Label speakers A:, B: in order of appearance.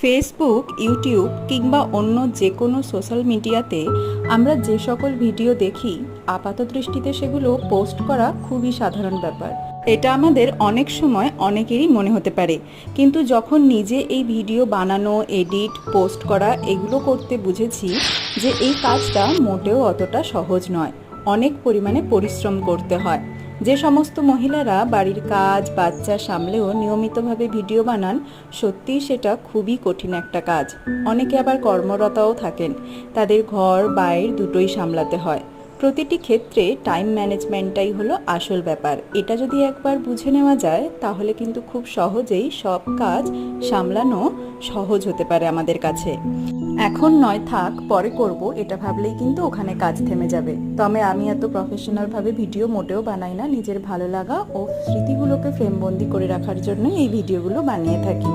A: Facebook, YouTube কিংবা অন্য যে কোনো সোশ্যাল মিডিয়াতে আমরা যে সকল ভিডিও দেখি, আপাতদৃষ্টিতে সেগুলো পোস্ট করা খুবই সাধারণ ব্যাপার। এটা আমাদের অনেক সময় অনেকেরই মনে হতে পারে, কিন্তু যখন নিজে এই ভিডিও বানানো, এডিট, পোস্ট করা এগুলো করতে বুঝেছি যে এই কাজটা মোটেও অতটা সহজ নয়। অনেক পরিমাণে পরিশ্রম করতে হয়। যে সমস্ত মহিলারা বাড়ির কাজ, বাচ্চা সামলেও নিয়মিতভাবে ভিডিও বানান, সত্যিই সেটা খুবই কঠিন একটা কাজ। অনেকে আবার কর্মরতাও থাকেন, তাদের ঘর বাইর দুটোই সামলাতে হয়। প্রতিটি ক্ষেত্রে টাইম ম্যানেজমেন্টটাই হলো আসল ব্যাপার। এটা যদি একবার বুঝে নেওয়া যায় তাহলে কিন্তু খুব সহজেই সব কাজ সামলানো সহজ হতে পারে আমাদের কাছে। এখন নয়, থাক পরে করব, এটা ভাবলেই কিন্তু ওখানে কাজ থেমে যাবে। তবে আমি এত প্রফেশনালভাবে ভিডিও মোটেও বানাই না, নিজের ভালো লাগা ও স্মৃতিগুলোকে ফ্রেমবন্দি করে রাখার জন্য এই ভিডিওগুলো বানিয়ে থাকি।